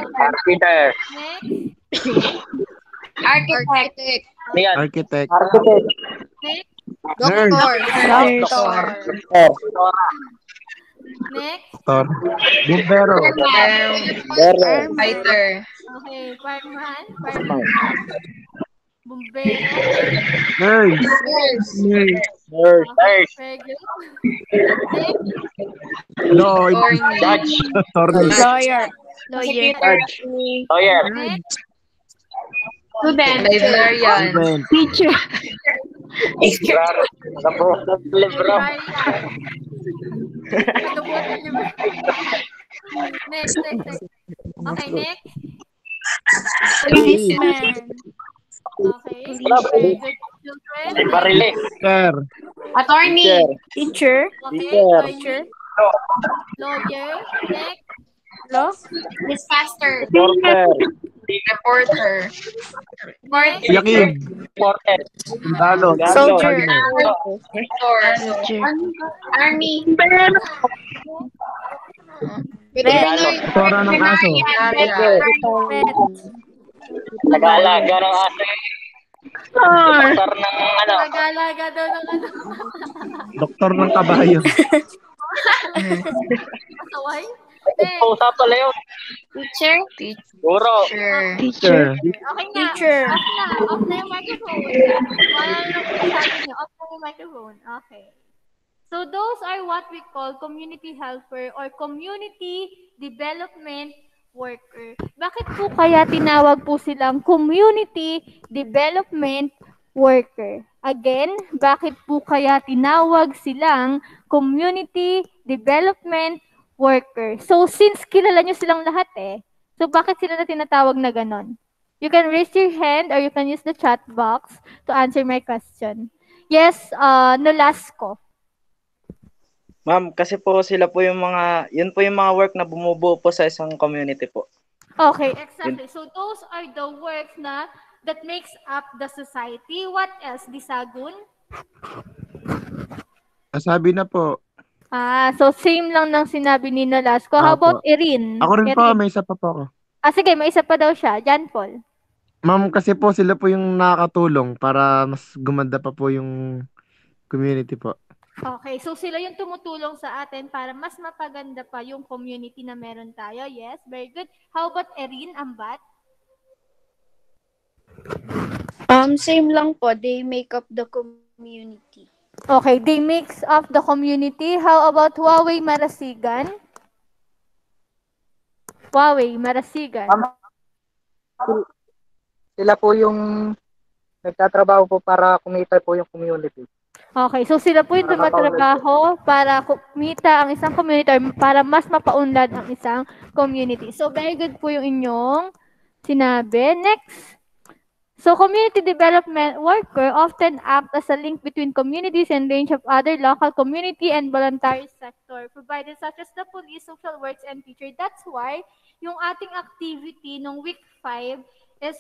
Architect. Next. Architect. Architect. Next. Doctor. Next. Doctor. Bumbero. Firefighter. Okay, fireman. Bumbero. Nurse. Nurse. Okay, very good. Next. Law. Judge. Attorney. Lawyer. Judge. Lawyer. Next. Librarian. Student. Teacher. Libro. Pagkabutan niyo ba? Next. Okay, next. Policeman. Okay. Very good, children. Barile. Teacher. Attorney. Teacher. Okay, Teacher. lawyer. Next. Law. Newscaster. Reporter. Reporter. Next. Yakib. Reporter. Sundalo. Soldier. Army. Tora ng aso. Nag-aalaga ng aso. Doktor ng ano. Nag-alaga daw ng ano. Doktor ng kabayo. Pasaway. Next. Pausa pala yun. Teacher. Guro. Teacher. Okay na. Teacher. Off na yung microphone. Wala na lang sabi niyo. Off na yung microphone. Okay. So those are what we call community helper or community development worker. Bakit po kaya tinawag po silang community development worker? Again, bakit po kaya tinawag silang community development worker? So since kilala nyo silang lahat so bakit sila na tinatawag na ganon? You can raise your hand or you can use the chat box to answer my question. Yes, Nolasco. Ma'am, kasi po sila po yung yun po yung mga work na bumubuo po sa isang community po. Okay, exactly. So those are the works that makes up the society. What else, Disagun? Sabi na po. So same lang ng sinabi ni Nolasco. How about Erin? Ako rin po, may isa pa po ako. Sige, may isa pa daw siya. John Paul. Ma'am, kasi po sila po yung nakakatulong para mas gumanda pa po yung community po. Okay, so sila yung tumutulong sa atin para mas mapaganda pa yung community na meron tayo. Yes, very good. How about Erin, Ambat? Same lang po. They make up the community. Okay, they mix up the community. How about Huawei Marasigan? Huawei Marasigan. Sila po yung nagtatrabaho po para kumita po yung community. Okay, so sila po yung tumatrabaho para kumita ang isang community or para mas mapaunlad ang isang community. So, very good po yung inyong sinabi. Next. So, community development worker often act as a link between communities and range of other local community and voluntary sector provided such as the police, social works, and teacher. That's why yung ating activity nung week 5 is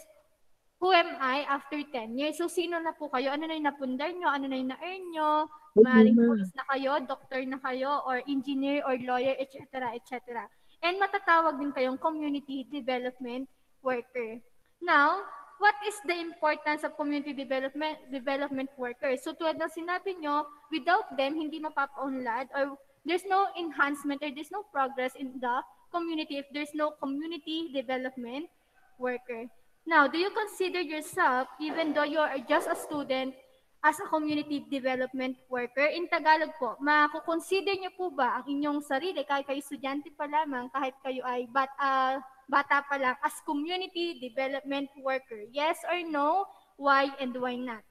who am I after 10 years? So, sino na po kayo? Ano na yung napundar nyo? Ano na yung na-earn nyo? Maring police na kayo, doctor na kayo, or engineer, or lawyer, etc., etc. And matatawag din kayong community development worker. Now, what is the importance of community development workers? So, tulad ng sinabi nyo, without them, hindi mapapaunlad, or there's no enhancement, or there's no progress in the community if there's no community development worker. Now, do you consider yourself, even though you are just a student, as a community development worker? In Tagalog po, makukonsider niyo po ba ang inyong sarili, kahit kayo estudyante pa lamang, kahit kayo ay bata pa lang, as community development worker? Yes or no? Why and why not?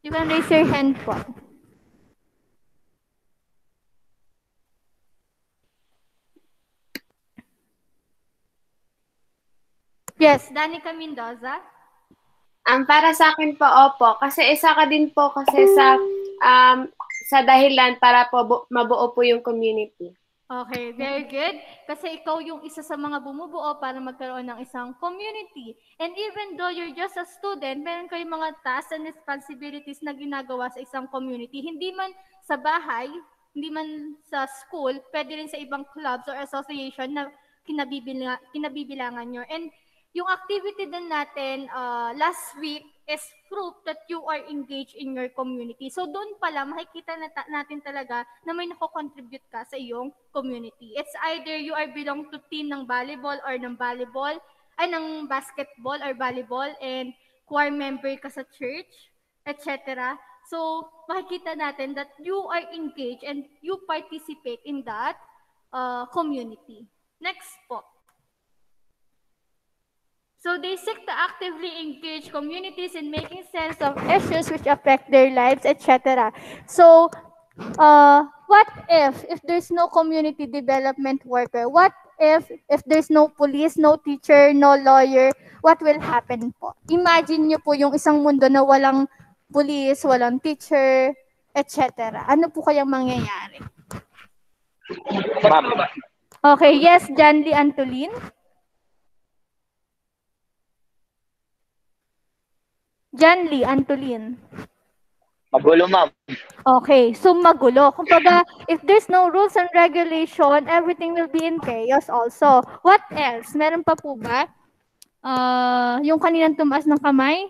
You can raise your hand po. Yes, Danica Mendoza. Para sa akin po, opo. Kasi isa ka din po kasi sa dahilan para po mabuo po yung community. Okay, very good. Kasi ikaw yung isa sa mga bumubuo para magkaroon ng isang community. And even though you're just a student, meron kayong mga tasks and responsibilities na ginagawa sa isang community. Hindi man sa bahay, hindi man sa school, pwede rin sa ibang clubs or association na kinabibilangan nyo. And yung activity din natin last week is proof that you are engaged in your community. So doon pala, makikita natin talaga na may nako-contribute ka sa iyong community. It's either you are belong to team ng volleyball or ng basketball or volleyball, and choir member ka sa church, etc. So makikita natin that you are engaged and you participate in that community. Next po. So they seek to actively engage communities in making sense of issues which affect their lives, etc. So, what if there's no community development worker? What if there's no police, no teacher, no lawyer? What will happen po? Imagine nyo po yung isang mundo na walang police, walang teacher, etc. Ano po kayang mangyayari? Ma'am, Okay, yes, John Lee Antolin. John Lee Antolin. magulo ma'am. Okay, so magulo. Kumbaga, if there's no rules and regulation, everything will be in chaos also. What else? Meron pa po ba? Yung kaninang tumaas ng kamay?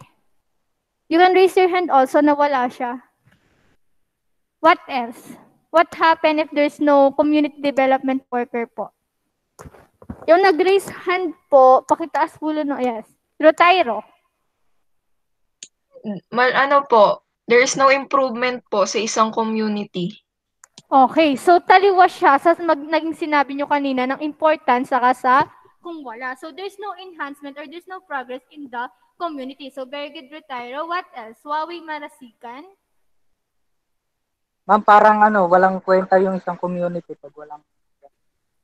You can raise your hand also na wala siya. What else? What happen if there's no community development worker po? Yung nag-raise hand po, pakitaas po no, yes. Rotairo. There is no improvement po sa isang community. Okay, so taliwas siya sa naging sinabi nyo kanina ng importance saka sa kung wala. So there's no enhancement or there's no progress in the community. So very good, Rotairo. What else? Wawi Marasikan? Ma'am, parang walang kwenta yung isang community pag walang.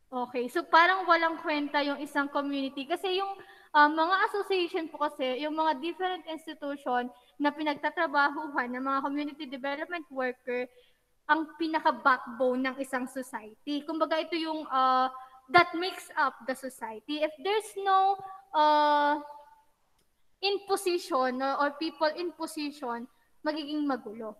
Okay, so parang walang kwenta yung isang community kasi yung mga association po kasi, yung mga different institution na pinagtatrabahuhan ng mga community development worker, ang pinaka-backbone ng isang society. Kumbaga ito yung that makes up the society. If there's no imposition or people in position, magiging magulo.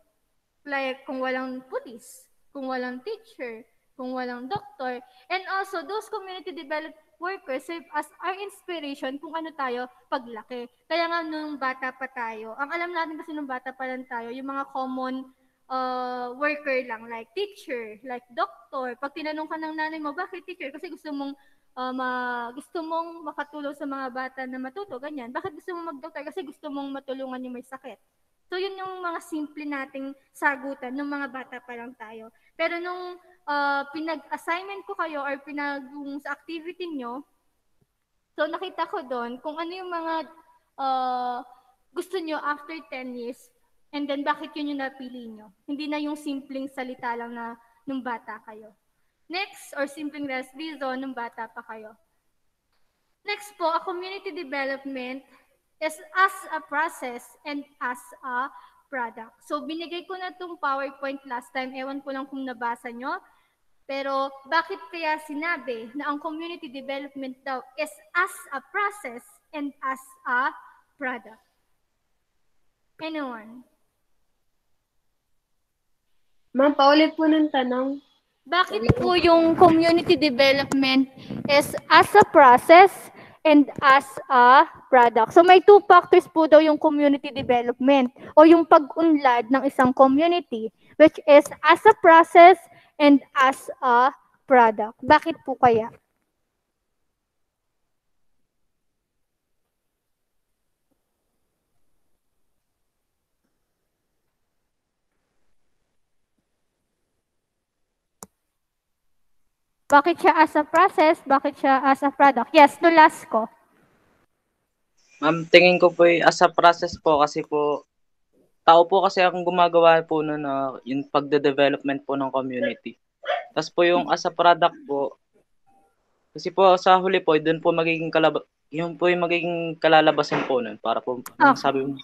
Like kung walang police, kung walang teacher, kung walang doktor, and also those community development workers serve as our inspiration kung ano tayo paglaki. Kaya nga nung bata pa tayo, ang alam natin kasi nung bata pa lang tayo, yung mga common worker lang, like teacher, like doctor. Pag tinanong ka ng nanay mo, bakit teacher? Kasi gusto mong makatulong sa mga bata na matuto, ganyan. Bakit gusto mong mag-doktor? Kasi gusto mong matulungan yung may sakit. So yun yung mga simple nating sagutan nung mga bata pa lang tayo. Pero nung pinag-assignment ko kayo or sa activity nyo, so nakita ko doon kung ano yung mga gusto nyo after 10 years and then bakit yun yung napili nyo. Hindi na yung simpleng salita lang na nung bata kayo. Next, or simpleng reason nung bata pa kayo. Next po, a community development is as a process and as a product. So, binigay ko na itong PowerPoint last time. Ewan ko lang kung nabasa nyo. Pero, bakit kaya sinabi na ang community development daw is as a process and as a product? Anyone? Ma'am, paulit po ng tanong. Bakit po yung community development is as a process and as a product? So may two factors po daw yung community development o yung pag-unlad ng isang community, which is as a process and as a product. Bakit po kaya? Bakit siya as a process? Bakit siya as a product? Yes, Nolasco. Ma'am, tingin ko po as a process po kasi po, tao po kasi akong gumagawa po na yung pagde-development po ng community. Tapos po yung as a product po, kasi po sa huli po, doon po magiging yung po yung magiging kalalabasan po nun para po, sabi mo.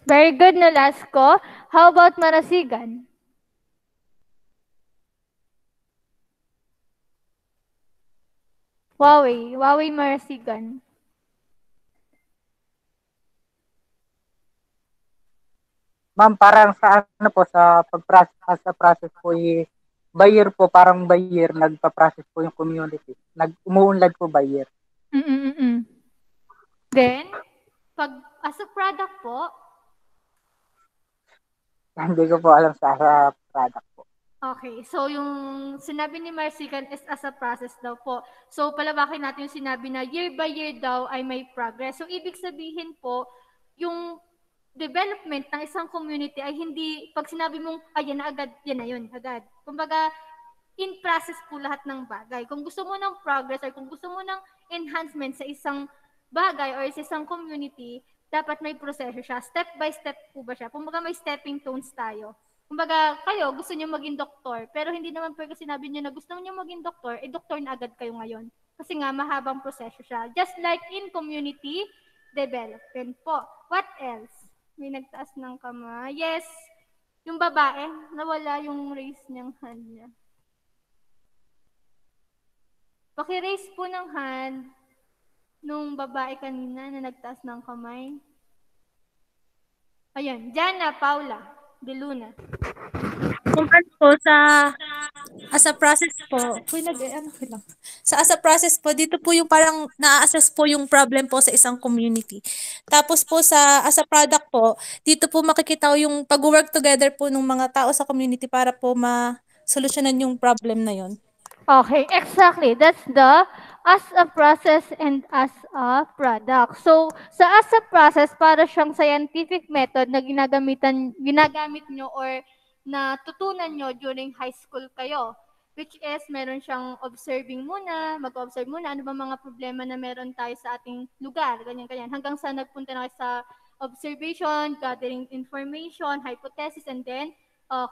Very good, Nolasco. How about Marasigan? Wawi Marasigan. Ma'am, parang sa sa pag-process sa process po by year po, parang by year, nagpa-process po yung community. Umuunlad po by year. Then, pag as a product po, Hindi ko po alam sa product po. okay, so yung sinabi ni Marcican is as a process daw po. So palawakin natin yung sinabi na year by year daw ay may progress. So ibig sabihin po, yung development ng isang community ay hindi, pag sinabi mong, yan na agad, yan na yun, agad. Kumbaga, in process po lahat ng bagay. Kung gusto mo ng progress or kung gusto mo ng enhancement sa isang bagay or sa isang community, dapat may proseso siya. Step by step po ba siya? Kumbaga may stepping stones tayo. Kumbaga, kayo, gusto niyo maging doktor, pero hindi naman pwede sinabi niyo na gusto niyo maging doktor, doktor na agad kayo ngayon. Kasi nga, mahabang proseso siya. Just like in community development po. What else? May nagtaas ng kamay. Yes, yung babae, nawala yung raise niyang hand niya. Paki-raise po ng hand nung babae kanina na nagtaas ng kamay. Ayun, Jana Paula De Luna. Kung ano po as a process po, as a process po, dito po yung parang na-assess po yung problem po sa isang community. Tapos po as a product po, dito po makikita yung pag-work together po ng mga tao sa community para po ma-solusyonan yung problem na yon. Okay, exactly. That's the as a process and as a product. So, sa as a process, para siyang scientific method na ginagamit nyo or natutunan nyo during high school kayo. Which is, meron siyang observing muna, mag-observe muna, ano ba mga problema na meron tayo sa ating lugar, ganyan-ganyan. Hanggang sa nagpunta na kayo sa observation, gathering information, hypothesis, and then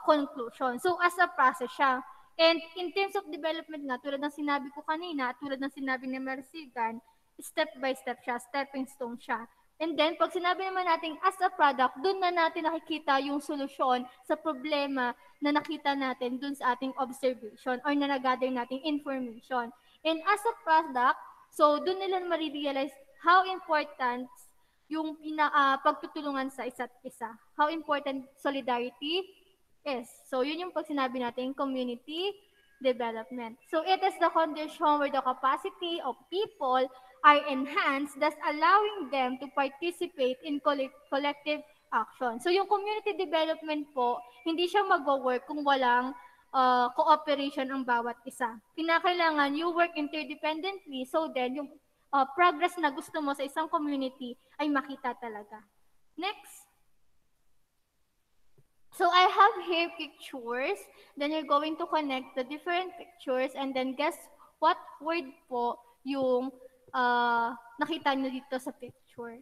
conclusion. So, as a process siya. And in terms of development nga, tulad ng sinabi ko kanina, tulad ng sinabi ni Marcigan, step by step siya, stepping stone siya. And then, pag sinabi naman natin as a product, dun na natin nakikita yung solusyon sa problema na nakita natin dun sa ating observation or na nag-gather nating information. And as a product, so dun nila ma-realize how important yung pagtutulungan sa isa't isa. How important solidarity is. So, yun yung pag sinabi natin, community development. So, it is the condition where the capacity of people are enhanced, thus allowing them to participate in collective action. So, yung community development po, hindi siya mag-work kung walang cooperation ang bawat isa. Kinakailangan you work interdependently so then yung progress na gusto mo sa isang community ay makita talaga. Next. So I have here pictures, then you're going to connect the different pictures and then guess what word po yung nakita nyo dito sa picture.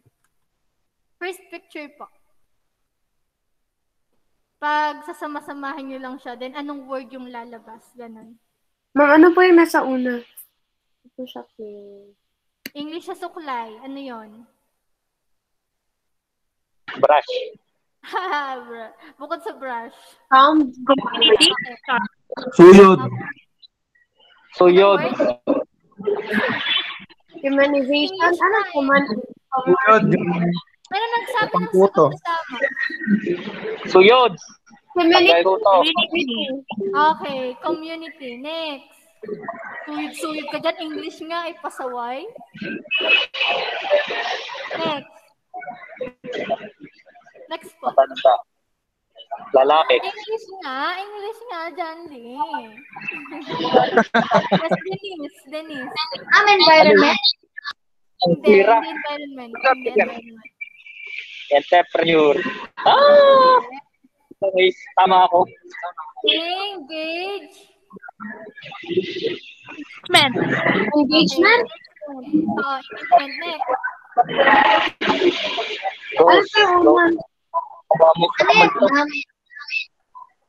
First picture po. Pag sasama-samahin nyo lang siya, then anong word yung lalabas? Ganon. Ma'am, ano po yung nasa una? Ito siya po. English sa suklay. Ano yon? Brush. Bukod sa brush. Community? Suyod. Suyod. Humanization. Ano Suyod. Pero nagsabi ng Pangputo. sagot kasama. Suyod. Community. Okay, community. Next. Suyod-suyod ka dyan. English nga, pasaway. Next. Next po. Matanda. Lalaki. English nga, dyan din. Yes, Denise. Environment. Hindi, environment. Entrepreneur. Okay, tama ako. Engage. Engagement. Engagement next.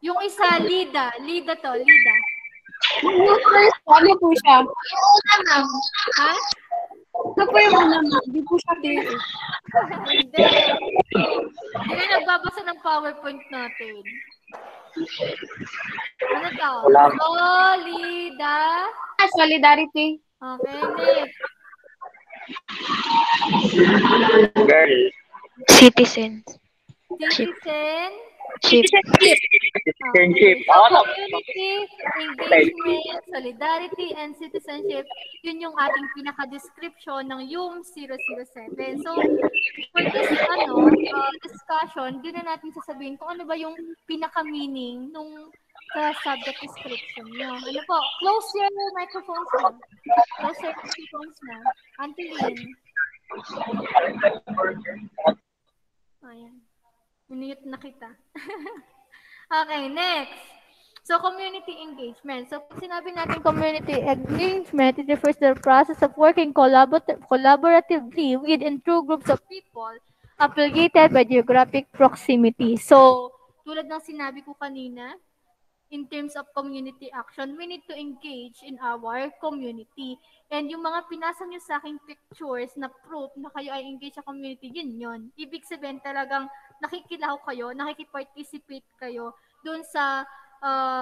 Yung isa, Lida. Lida to, Lida. Ano po siya? Ha? Ano po yung una, ma'am? Di po siya dito. Hindi. Hindi na nagbabasa ng PowerPoint natin. Ano to? Solidarity. Okay, next. Girl. Citizen. Citizen. Citizenship. Citizenship. Community, engagement, solidarity, and citizenship, yun yung ating pinaka-description ng YUM 007. So, for this discussion, di na natin sasabihin kung ano ba yung pinaka-meaning nung sa subject description nyo. Ano po? Close your microphones na. Close your microphones na. Antilin. Ayan. Minute na kita. Okay, next. So, community engagement. So, pag sinabi natin community engagement, it refers to the process of working collaboratively with and through groups of people affiliated by geographic proximity. So, tulad ng sinabi ko kanina, in terms of community action, we need to engage in our community. And yung mga pinasa nyo sa aking pictures na proof na kayo ay engage sa community, yun. Ibig sabihin talagang nakikilaw kayo, nakikiparticipate kayo doon sa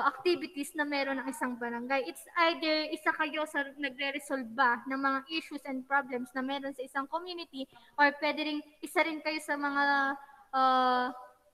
activities na meron ng isang barangay. It's either isa kayo sa nagre-resolve ba ng mga issues and problems na meron sa isang community, or pwede rin isa rin kayo sa mga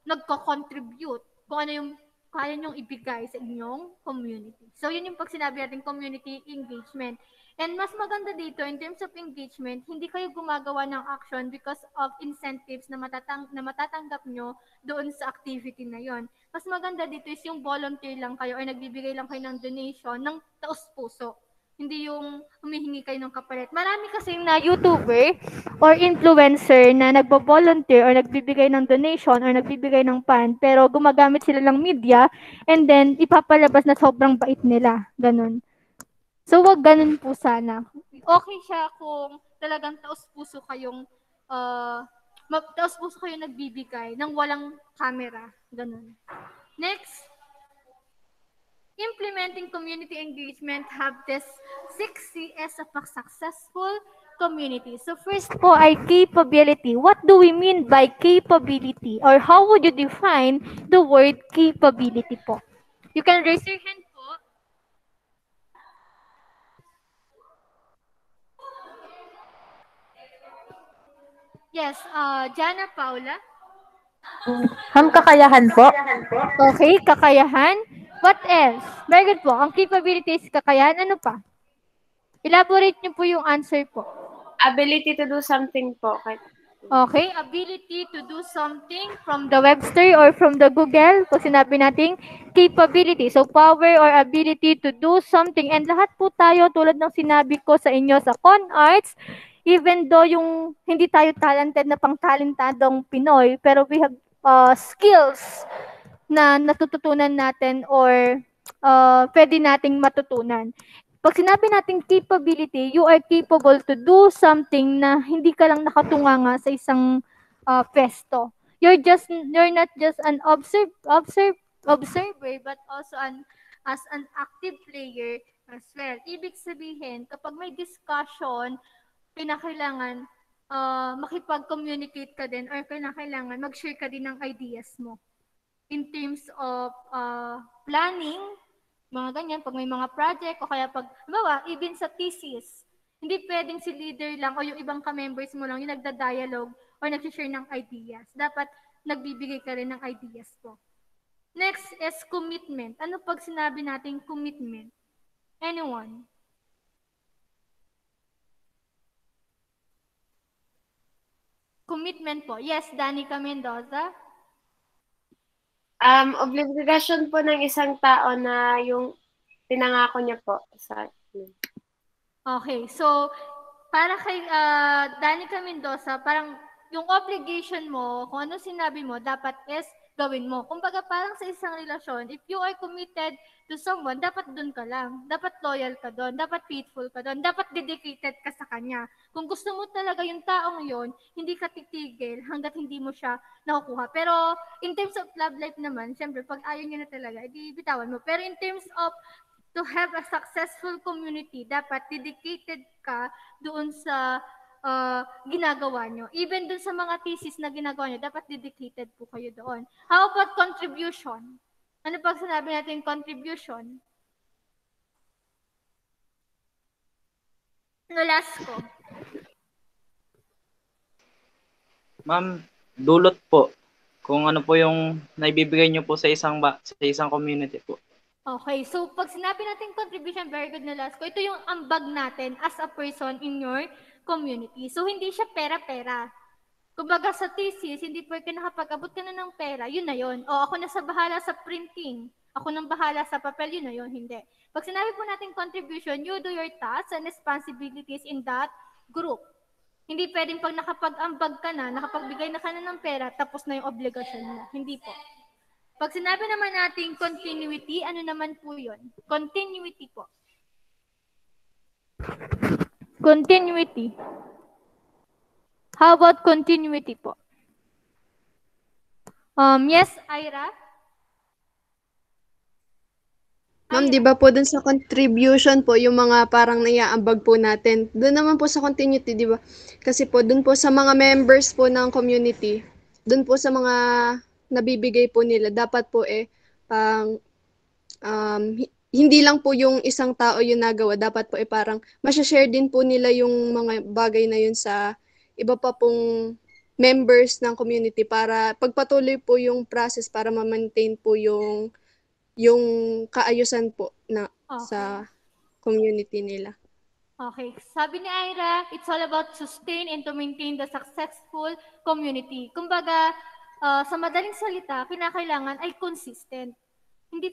nagko-contribute kung ano yung kaya nyong ibigay sa inyong community. So, yun yung pag sinabi natin community engagement. And mas maganda dito, in terms of engagement, hindi kayo gumagawa ng action because of incentives na matatanggap nyo doon sa activity na yon. Mas maganda dito is yung volunteer lang kayo or nagbibigay lang kayo ng donation ng taos-puso. Hindi yung humihingi kayo ng kapalit. Marami kasing na YouTuber or influencer na nagbo-volunteer or nagbibigay ng donation or nagbibigay ng fund, pero gumagamit sila ng media and then ipapalabas na sobrang bait nila. Ganun. So, wag ganun po sana. Okay siya kung talagang taos-puso kayong taos-puso kayong nagbibigay ng walang camera. Ganun. Next. Implementing community engagement have this 6 C's of a successful community. So first po ay capability. What do we mean by capability? Or how would you define the word capability po? You can raise your hand po. Yes, Jana Paula. Kakayahan po. Okay, kakayahan. What else? Very good po. Ang capabilities, kakayahan, ano pa? Elaborate niyo po yung answer po. Ability to do something po. Okay, ability to do something from the Webster or from the Google. Kung sinabi natin capability. So, power or ability to do something. And lahat po tayo, tulad ng sinabi ko sa inyo sa Con Arts, even though yung hindi tayo talented na pang-talentadong Pinoy, pero we have skills na natututunan natin or pwede nating matutunan. Pag sinabi natin capability, you are capable to do something na hindi ka lang nakatunganga sa isang pesto. You're not just an observer, but also as an active player as well. Ibig sabihin, kapag may discussion, kinakailangan makipag-communicate ka din or kinakailangan mag-share ka din ng ideas mo. In terms of planning, mga ganyan, pag may mga project, o kaya pag, even sa thesis, hindi pwedeng si leader lang o yung ibang ka-members mo lang yung nagda-dialogue or nag-share ng ideas. Dapat nagbibigay ka rin ng ideas po. Next is commitment. Ano pag sinabi natin commitment? Anyone? Commitment po. Yes, Danica Mendoza. Obligasyon po ng isang tao na yung pinangako niya po sa Okay, so para kay Danica Mendoza, parang yung obligation mo, kung ano sinabi mo, dapat is gawin mo. Kumbaga parang sa isang relasyon, if you are committed to someone, dapat dun ka lang. Dapat loyal ka dun. Dapat faithful ka dun. Dapat dedicated ka sa kanya. Kung gusto mo talaga yung taong yon, hindi ka titigil hanggat hindi mo siya nakukuha. Pero in terms of love life naman, syempre, pag ayaw niya na talaga, edi bitawan mo. Pero in terms of to have a successful community, dapat dedicated ka doon sa ginagawa nyo. Even dun sa mga thesis na ginagawa nyo, dapat dedicated po kayo doon. How about contribution? Ano pag sinabi natin contribution? Nolasco. Ma'am, dulot po. kung ano po yung naibibigay nyo po sa isang community po. Okay, so pag sinabi natin contribution, very good na last ko, ito yung ambag natin as a person in your community. So, hindi siya pera-pera. Kumbaga sa thesis, hindi pwede nakapag-abot ka na ng pera, yun na yun. O ako na sa bahala sa printing, ako nang bahala sa papel, yun na yun, hindi. Pag sinabi po natin contribution, you do your tasks and responsibilities in that group. Hindi pwedeng pag nakapag-ambag ka na, nakapagbigay na ka na ng pera, tapos na yung obligasyon mo. Hindi po. Pag sinabi naman natin continuity, ano naman po yun? Continuity po. Continuity. How about continuity po? Yes, Ira? Ma'am, di ba po dun sa contribution po, yung mga parang naiaambag po natin, dun naman po sa continuity, di ba? Kasi po, dun po sa mga members po ng community, dun po sa mga nabibigay po nila, dapat po pang, hindi lang po yung isang tao yung nagawa, dapat po parang masya-share din po nila yung mga bagay na yun sa iba pa pong members ng community para pagpatuloy po yung process para ma-maintain po yung kaayusan po na sa community nila. Okay. Sabi ni Ira, it's all about sustain and to maintain the successful community. Kumbaga, sa madaling salita, kinakailangan ay consistent. Hindi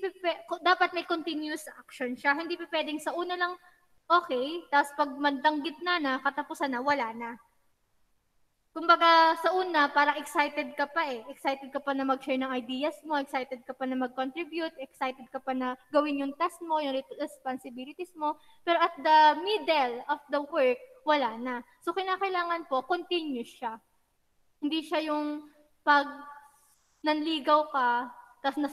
dapat may continuous action siya. Hindi pwedeng sa una lang okay, tapos pag mandang gitna na, katapusan na, wala na. Kumbaga, sa una, parang excited ka pa Excited ka pa na mag-share ng ideas mo, excited ka pa na mag-contribute, excited ka pa na gawin yung task mo, yung responsibilities mo. Pero at the middle of the work, wala na. So, kinakailangan po, continuous siya. Hindi siya yung pag nanligaw ka, tapos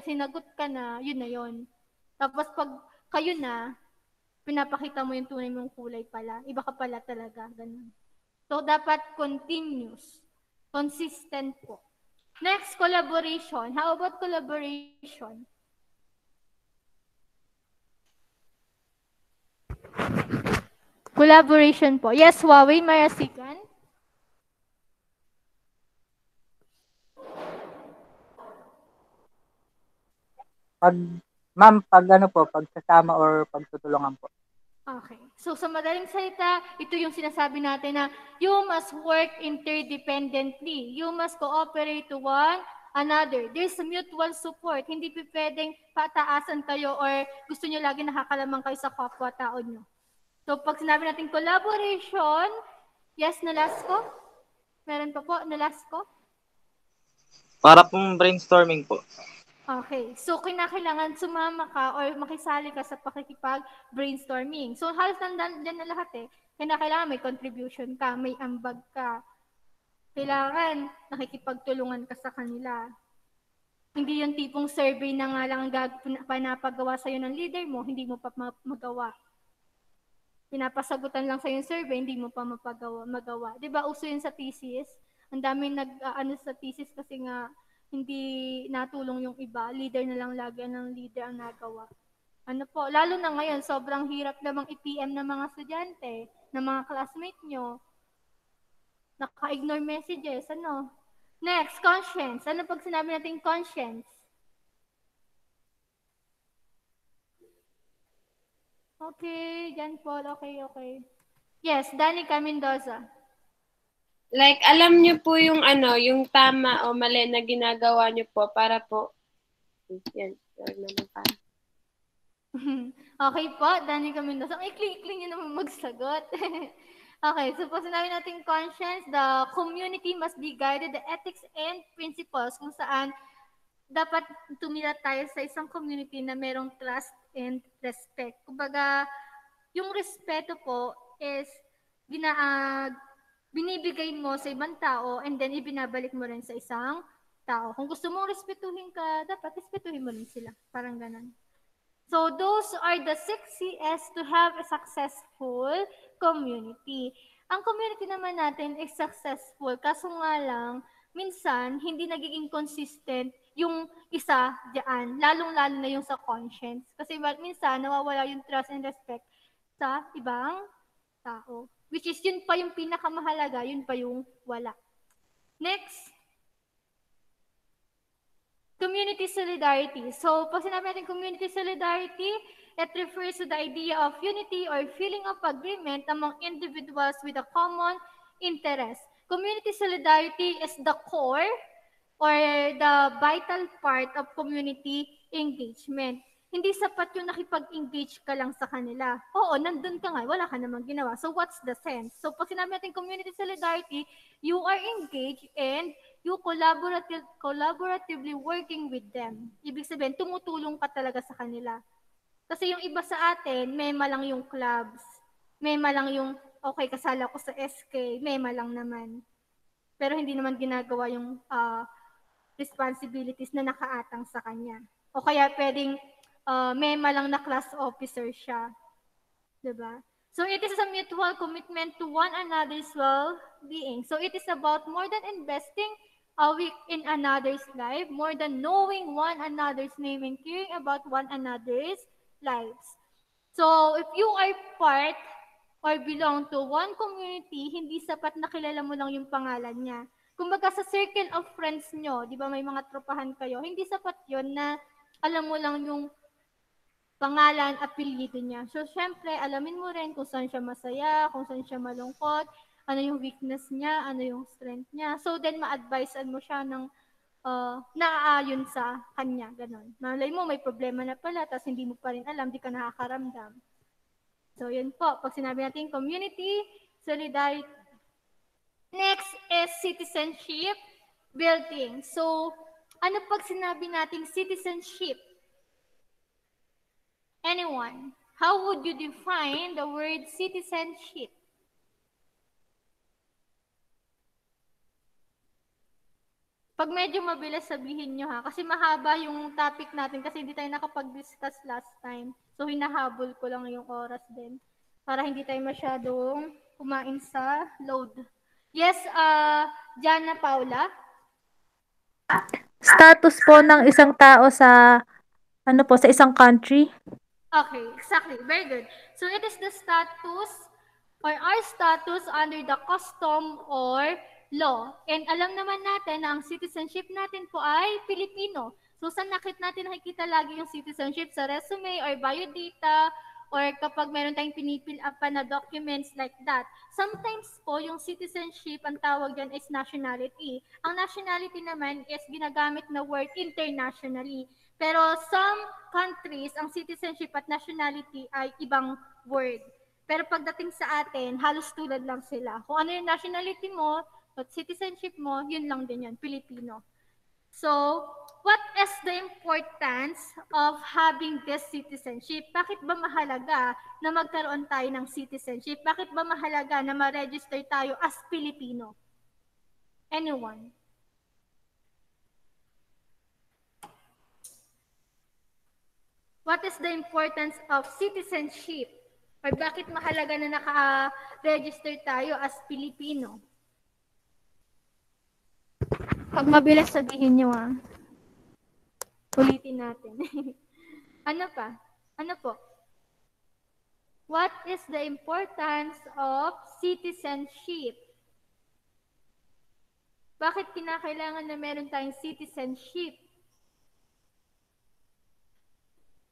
sinagot ka na, yun na yun. Tapos pag kayo na, pinapakita mo yung tunay mong kulay pala. Iba ka pala talaga. Ganun. So, dapat continuous. Consistent po. Next, collaboration. How about collaboration? Collaboration po. Yes, Huawei Marasigan. Pag pagsasama or pagtutulungan po. Okay. So, sa madaling salita, ito yung sinasabi natin na you must work interdependently. You must cooperate to one another. There's a mutual support. Hindi pwedeng pataasan kayo or gusto nyo lagi nakakalamang kayo sa kapwa-tao nyo. So, pag sinabi natin collaboration, yes, Nolasco? Meron pa po, Nolasco? Para pong brainstorming po. Okay. So, kinakailangan sumama ka or makisali ka sa pakikipag-brainstorming. So, halos nandyan na lahat Kinakailangan may contribution ka, may ambag ka. Kailangan nakikipagtulungan ka sa kanila. Hindi yung tipong survey na nga lang pinapagawa sa'yo ng leader mo, hindi mo pa magawa. Pinapasagutan lang sa'yo yung survey, hindi mo pa magawa. Diba, uso yun sa thesis? Ang daming sa thesis kasi nga, hindi natulong yung iba, leader na lang lagi ng leader ang nagawa. Ano po, lalo na ngayon, sobrang hirap namang i-PM ng mga estudyante, ng mga classmate nyo. Naka-ignore messages, ano? Next, conscience. Ano pag sinabi natin conscience? Okay, Jan Paul, okay. Yes, Danica Mendoza. Like, alam nyo po yung yung tama o mali na ginagawa nyo po para po, yan, okay po, Danica Mendoza. Ang ikling-ikling nyo naman magsagot. Okay, so pag sinabi natin conscience, the community must be guided the ethics and principles kung saan dapat tumira tayo sa isang community na merong trust and respect. Kumbaga, yung respeto po is binibigay mo sa ibang tao and then ibinabalik mo rin sa isang tao. Kung gusto mong respetuhin ka, dapat respetuhin mo rin sila. Parang ganun. So, those are the 6 Cs to have a successful community. Ang community naman natin is successful, kaso nga lang, minsan, hindi nagiging consistent yung isa diyan, lalong-lalo na yung sa conscience. Kasi minsan, nawawala yung trust and respect sa ibang tao. Which is, yun pa yung pinakamahalaga, yun pa yung wala. Next. community solidarity. So, pag sinabi natin community solidarity, it refers to the idea of unity or feeling of agreement among individuals with a common interest. Community solidarity is the core or the vital part of community engagement. Hindi sapat yung nakipag-engage ka lang sa kanila. Oo, nandun ka nga, wala ka namang ginawa. So what's the sense? So pag sinabi natin community solidarity, you are engaged and you collaboratively working with them. Ibig sabihin, tumutulong ka talaga sa kanila. Kasi yung iba sa atin, mema lang yung clubs. Mema lang yung, okay, kasala ko sa SK, mema lang naman. Pero hindi naman ginagawa yung responsibilities na nakaatang sa kanya. O kaya pwedeng mema lang na class officer siya. Diba? So it is a mutual commitment to one another's well-being. So it is about more than investing a week in another's life, more than knowing one another's name and caring about one another's lives. So if you are part or belong to one community, hindi sapat na kilala mo lang yung pangalan niya. Kumbaga sa circle of friends nyo, di ba may mga tropahan kayo, hindi sapat yon na alam mo lang yung pangalan, apelyido niya. So, syempre, alamin mo rin kung saan siya masaya, kung saan siya malungkot, ano yung weakness niya, ano yung strength niya. So, then, ma-advisean mo siya ng naaayon sa kanya. Ganon. Malay mo, may problema na pala, tapos hindi mo pa rin alam, di ka nakakaramdam. So, yun po. Pag sinabi natin community, solidarity. Next is citizenship building. So, ano pag sinabi natin citizenship? Anyone? How would you define the word citizenship? Pag medyo mabilis sabihin nyo ha, kasi mahaba yung topic natin kasi hindi tayo nakapag-discuss last time. So hinahabol ko lang yung oras din para hindi tayo masyadong kumain sa load. Yes, Jana Paula? Status po ng isang tao sa sa isang country. Okay, exactly. Very good. So it is the status or our status under the custom or law. And alam naman natin na ang citizenship natin po ay Pilipino. So saan nakikita lagi yung citizenship? Sa resume or biodata or kapag meron tayong pinipil up na documents like that. Sometimes po yung citizenship, ang tawag dyan is nationality. Ang nationality naman is ginagamit na word internationally. Pero some countries, ang citizenship at nationality ay ibang word. Pero pagdating sa atin, halos tulad lang sila. Kung ano yung nationality mo at citizenship mo, yun lang din yun, Pilipino. So, what is the importance of having this citizenship? Bakit ba mahalaga na magkaroon tayo ng citizenship? Bakit ba mahalaga na ma-register tayo as Pilipino? Anyone? What is the importance of citizenship? Or bakit mahalaga na naka-register tayo as Pilipino? Pag mabilis sabihin nyo ulitin natin. Ano pa? Ano po? What is the importance of citizenship? Bakit kinakailangan na meron tayong citizenship?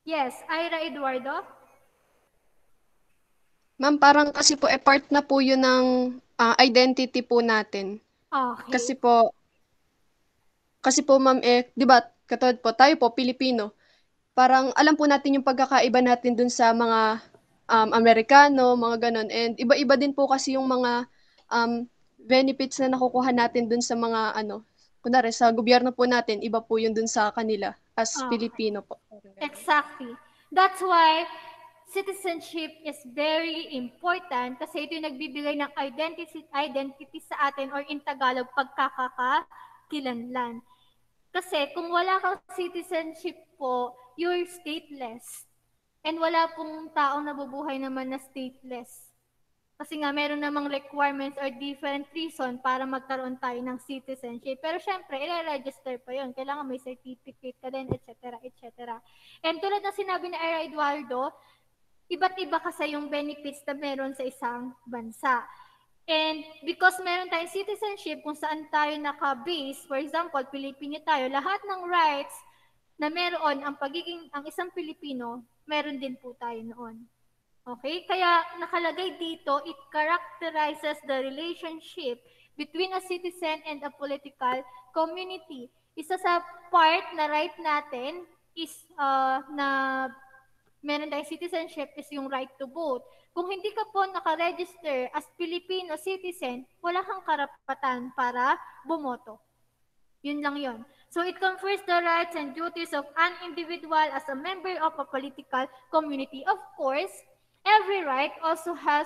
Yes, Ira Eduardo? Ma'am, parang kasi po, part na po yun ng identity po natin. Okay. Kasi po ma'am, di ba, katulad po, tayo po, Pilipino, parang alam po natin yung pagkakaiba natin dun sa mga Amerikano, mga ganon. And iba-iba din po kasi yung mga benefits na nakukuha natin dun sa mga, kunwari, sa gobyerno po natin, iba po yun dun sa kanila as Pilipino po. Exactly. That's why citizenship is very important kasi ito yung nagbibigay ng identity sa atin or in Tagalog, pagkakakakilanlan. Kasi kung wala kang citizenship po, you're stateless. And wala pong taong nabubuhay naman na stateless. Kasi nga, meron namang requirements or different reason para magkaroon tayo ng citizenship. Pero syempre, i-register pa yun. Kailangan may certificate ka din, etc., etc. And tulad na sinabi ni Ira Eduardo, iba't iba kasi yung benefits na meron sa isang bansa. And because meron tayong citizenship kung saan tayo naka-base, for example, Pilipino tayo, lahat ng rights na meron ang isang Pilipino, meron din po tayo noon. Okay? Kaya nakalagay dito, it characterizes the relationship between a citizen and a political community. Isa sa part na right natin is na meron tayong citizenship is yung right to vote. Kung hindi ka po nakaregister as Filipino citizen, wala kang karapatan para bumoto. Yun lang yun. So it confers the rights and duties of an individual as a member of a political community. Of course, every right also has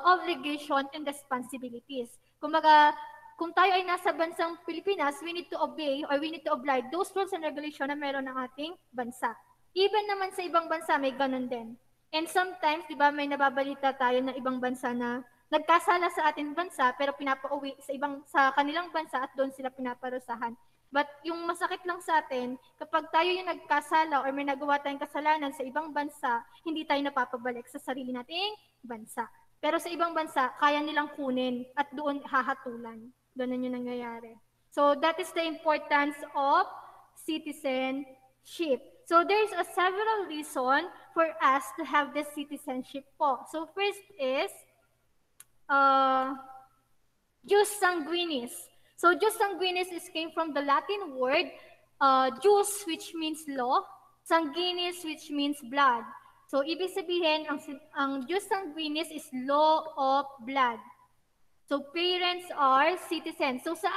obligation and responsibilities. Kumbaga, kung tayo ay nasa bansang Pilipinas, we need to obey or we need to oblige those rules and regulations na meron ng ating bansa. Even naman sa ibang bansa, may ganun din. And sometimes, di ba, may nababalita tayo ng ibang bansa na nagkasala sa ating bansa pero pinapauwi sa kanilang bansa at doon sila pinaparusahan. But yung masakit lang sa atin, kapag tayo yung nagkasala or may nagawa tayong kasalanan sa ibang bansa, hindi tayo napapabalik sa sarili nating bansa. Pero sa ibang bansa, kaya nilang kunin at doon hahatulan. Ganun yung nangyayari. So that is the importance of citizenship. So there's a several reason for us to have this citizenship po. So first is jus sanguinis. So jus sanguinis came from the Latin word jus, which means law, sanguinis, which means blood. So ibig sabihin, ang jus sanguinis is law of blood. So parents are citizens. So sa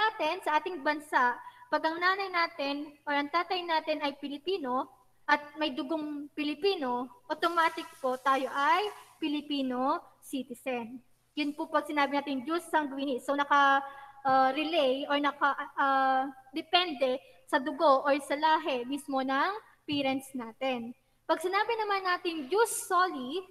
ating bansa, pag ang nanay natin or ang tatay natin ay Pilipino at may dugong Pilipino, automatic po tayo ay Filipino citizen. Yun po pag sinabi natin jus sanguinis. So naka-relay or naka-depende sa dugo or sa lahi mismo ng parents natin. Pag sinabi naman natin jus soli,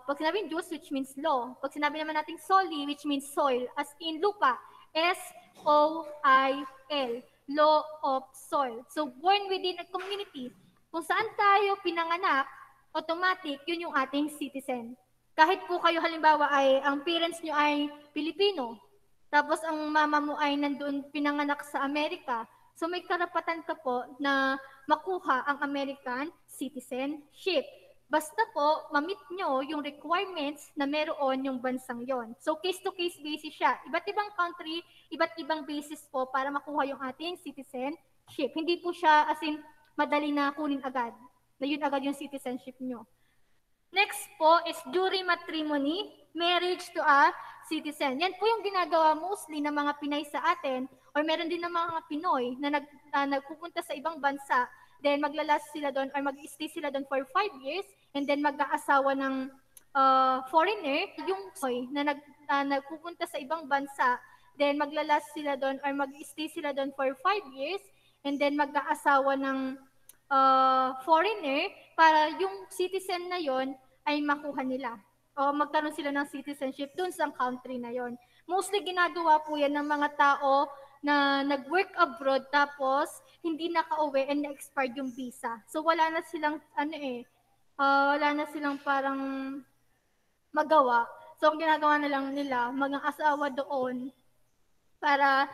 pag sinabi jus, which means law. Pag sinabi naman natin soli, which means soil, as in lupa, S-O-I-L, law of soil. So born within a community, kung saan tayo pinanganak, automatic, yun yung ating citizen. Kahit po kayo halimbawa ang parents nyo ay Pilipino, tapos ang mama mo ay nandun pinanganak sa Amerika, so may karapatan ka po na makuha ang American citizenship. Basta po, ma-meet nyo yung requirements na meron yung bansang yon. So case-to-case basis siya. Iba't ibang country, iba't ibang basis po para makuha yung ating citizenship. Hindi po siya as in madali na kunin agad. Na yun agad yung citizenship nyo. Next po is jure matrimony, marriage to a citizen. Yan po yung ginagawa mostly ng mga Pinay sa atin or meron din ng mga Pinoy na nagpupunta sa ibang bansa, then maglalas sila doon or mag-stay sila doon for 5 years and then mag-aasawa ng foreigner, yung Pinoy na nagpupunta sa ibang bansa, then maglalas sila doon or mag-stay sila doon for 5 years and then mag-aasawa ng foreigner para yung citizen na yon ay makuha nila o magkaroon sila ng citizenship dun sa country na yon. Mostly ginagawa po yan ng mga tao na nag-work abroad tapos hindi nakauwi and na-expired yung visa. So wala na silang wala na silang parang magawa. So ang ginagawa na lang nila, mag-asawa doon para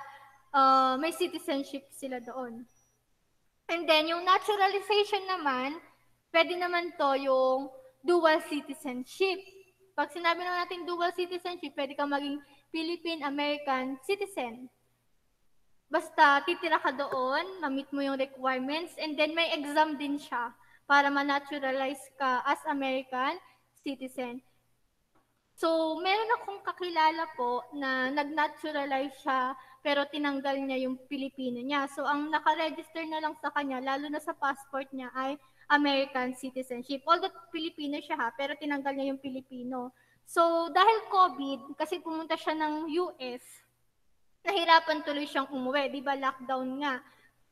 may citizenship sila doon. And then, yung naturalization naman, pwede naman to yung dual citizenship. Pag sinabi naman natin dual citizenship, pwede kang maging Philippine-American citizen. Basta, titira ka doon, ma-meet mo yung requirements, and then may exam din siya para ma-naturalize ka as American citizen. So, meron akong kakilala po na nag-naturalize siya pero tinanggal niya yung Pilipino niya. So, ang nakaregister na lang sa kanya, lalo na sa passport niya, ay American citizenship. Although Pilipino siya pero tinanggal niya yung Pilipino. So, dahil COVID, kasi pumunta siya ng US, nahirapan tuloy siyang umuwi. Di ba lockdown nga?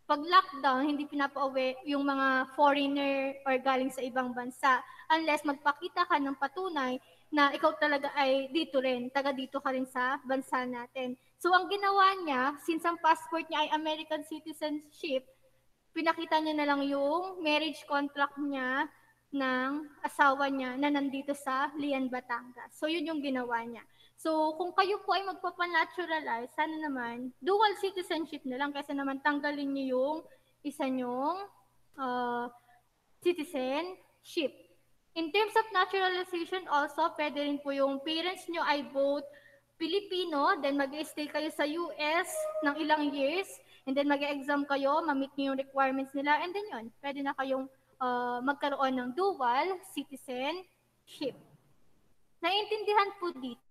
Pag lockdown, hindi pinapauwi yung mga foreigner or galing sa ibang bansa unless magpakita ka ng patunay na ikaw talaga ay dito rin, taga dito ka rin sa bansa natin. So ang ginawa niya, since ang passport niya ay American citizenship, pinakita niya na lang yung marriage contract niya ng asawa niya na nandito sa Lian, Batangas. So, yun yung ginawa niya. So, kung kayo po ay magpapanaturalize, sana naman, dual citizenship na lang kasi naman tanggalin niyo yung isa niyong citizenship. In terms of naturalization also, pwede rin po yung parents nyo ay both Filipino, then mag-stay kayo sa US ng ilang years, and then mag-exam kayo, ma-meet nyo yung requirements nila, and then yun, pwede na kayong magkaroon ng dual citizenship. Naiintindihan po dito.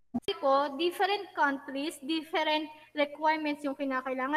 Kasi po, different countries, different requirements yung kinakailangan.